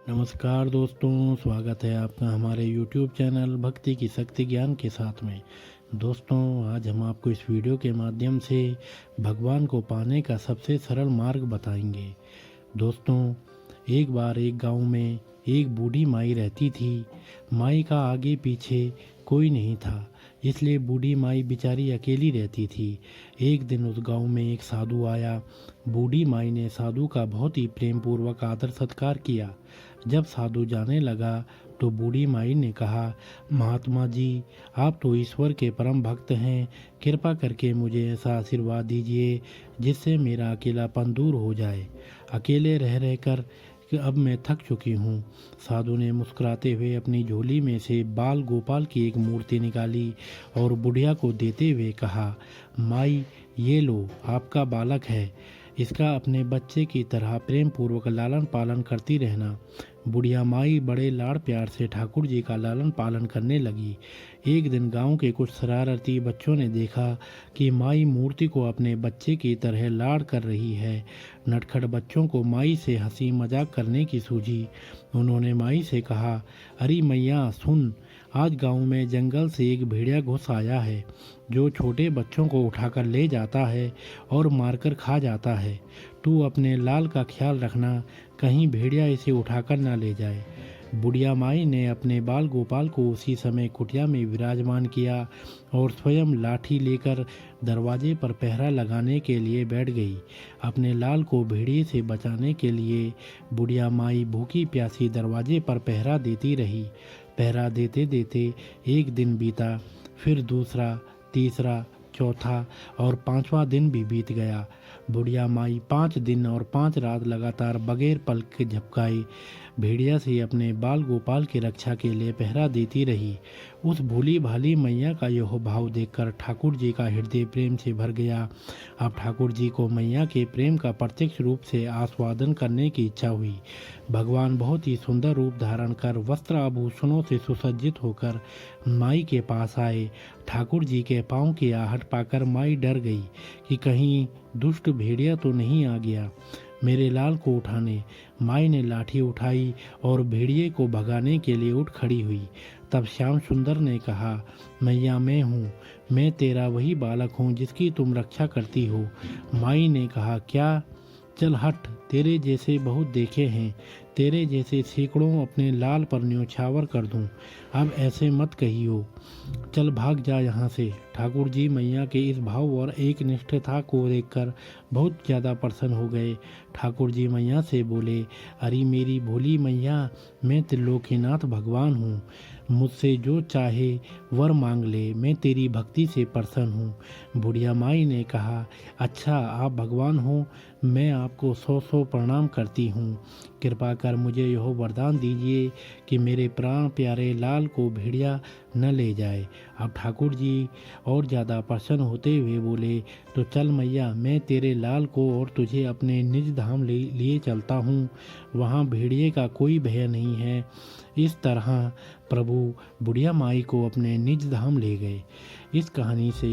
नमस्कार दोस्तों, स्वागत है आपका हमारे YouTube चैनल भक्ति की शक्ति ज्ञान के साथ में। दोस्तों, आज हम आपको इस वीडियो के माध्यम से भगवान को पाने का सबसे सरल मार्ग बताएंगे। दोस्तों, एक बार एक गांव में एक बूढ़ी माई रहती थी। माई का आगे पीछे कोई नहीं था, इसलिए बूढ़ी माई बेचारी अकेली रहती थी। एक दिन उस गांव में एक साधु आया। बूढ़ी माई ने साधु का बहुत ही प्रेम पूर्वक आदर सत्कार किया। जब साधु जाने लगा तो बूढ़ी माई ने कहा, महात्मा जी, आप तो ईश्वर के परम भक्त हैं, कृपा करके मुझे ऐसा आशीर्वाद दीजिए जिससे मेरा अकेलापन दूर हो जाए। अकेले रह रहकर कि अब मैं थक चुकी हूँ। साधु ने मुस्कुराते हुए अपनी झोली में से बाल गोपाल की एक मूर्ति निकाली और बुढ़िया को देते हुए कहा, माई, ये लो, आपका बालक है, इसका अपने बच्चे की तरह प्रेम पूर्वक लालन पालन करती रहना। बुढ़िया माई बड़े लाड़ प्यार से ठाकुर जी का लालन पालन करने लगी। एक दिन गांव के कुछ शरारती बच्चों ने देखा कि माई मूर्ति को अपने बच्चे की तरह लाड़ कर रही है। नटखट बच्चों को माई से हंसी मजाक करने की सूझी। उन्होंने माई से कहा, अरे मैया सुन, आज गांव में जंगल से एक भेड़िया घुस आया है जो छोटे बच्चों को उठाकर ले जाता है और मारकर खा जाता है। तू अपने लाल का ख्याल रखना, कहीं भेड़िया इसे उठाकर ना ले जाए। बुढ़िया माई ने अपने बाल गोपाल को उसी समय कुटिया में विराजमान किया और स्वयं लाठी लेकर दरवाजे पर पहरा लगाने के लिए बैठ गई। अपने लाल को भेड़िए से बचाने के लिए बुढ़िया माई भूखी प्यासी दरवाजे पर पहरा देती रही। पहरा देते देते एक दिन बीता, फिर दूसरा, तीसरा, चौथा और पांचवा दिन भी बीत गया। बुढ़िया माई 5 दिन और 5 रात लगातार बगैर पलक के झपकाए भेड़िया से अपने बाल गोपाल की रक्षा के लिए पहरा देती रही। उस भोली भाली मैया का यह भाव देखकर ठाकुर जी का हृदय प्रेम से भर गया। अब ठाकुर जी को मैया के प्रेम का प्रत्यक्ष रूप से आस्वादन करने की इच्छा हुई। भगवान बहुत ही सुंदर रूप धारण कर वस्त्र आभूषणों से सुसज्जित होकर माई के पास आए। ठाकुर जी के पांव की आहट पाकर माई डर गई कि कहीं दुष्ट भेड़िया तो नहीं आ गया मेरे लाल को उठाने। माई ने लाठी उठाई और भेड़िए को भगाने के लिए उठ खड़ी हुई। तब श्याम सुंदर ने कहा, मैया मैं हूँ, मैं तेरा वही बालक हूँ जिसकी तुम रक्षा करती हो। माई ने कहा, क्या? चल हट, तेरे जैसे बहुत देखे हैं, तेरे जैसे सैकड़ों अपने लाल पर न्योछावर कर दूं। अब ऐसे मत कहियो, चल भाग जा यहाँ से। ठाकुर जी मैया के इस भाव और एक निष्ठता को देखकर बहुत ज़्यादा प्रसन्न हो गए। ठाकुर जी मैया से बोले, अरे मेरी भोली मैया, मैं त्रिलोकीनाथ भगवान हूँ, मुझसे जो चाहे वर मांग ले, मैं तेरी भक्ति से प्रसन्न हूँ। बुढ़िया माई ने कहा, अच्छा आप भगवान हो, मैं आपको 100 प्रणाम करती हूँ। कृपा कर मुझे यह वरदान दीजिए कि मेरे प्राण प्यारे लाल को भेड़िया न ले जाए। अब ठाकुर जी और ज़्यादा प्रसन्न होते हुए बोले, तो चल मैया, मैं तेरे लाल को और तुझे अपने निज धाम लिए चलता हूँ, वहाँ भेड़िए का कोई भय नहीं है। इस तरह प्रभु बुढ़िया माई को अपने निज धाम ले गए। इस कहानी से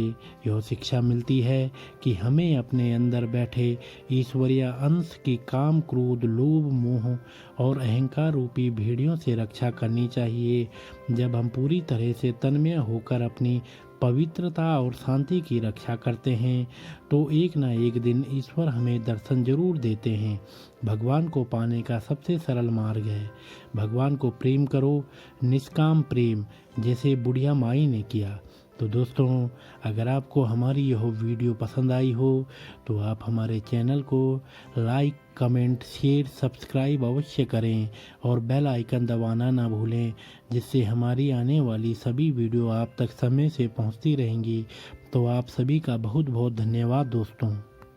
यह शिक्षा मिलती है कि हमें अपने अंदर बैठे ईश्वरीय अंश की काम, क्रोध, लोभ, मोह और अहंकार रूपी भेड़ियों से रक्षा करनी चाहिए। जब हम पूरी तरह से तन्मय होकर अपनी पवित्रता और शांति की रक्षा करते हैं तो एक ना एक दिन ईश्वर हमें दर्शन जरूर देते हैं। भगवान को पाने का सबसे सरल मार्ग है, भगवान को प्रेम करो, निष्काम प्रेम, जैसे बुढ़िया माई ने किया। तो दोस्तों, अगर आपको हमारी यह वीडियो पसंद आई हो तो आप हमारे चैनल को लाइक, कमेंट, शेयर, सब्सक्राइब अवश्य करें और बेल आइकन दबाना ना भूलें, जिससे हमारी आने वाली सभी वीडियो आप तक समय से पहुंचती रहेंगी। तो आप सभी का बहुत बहुत धन्यवाद दोस्तों।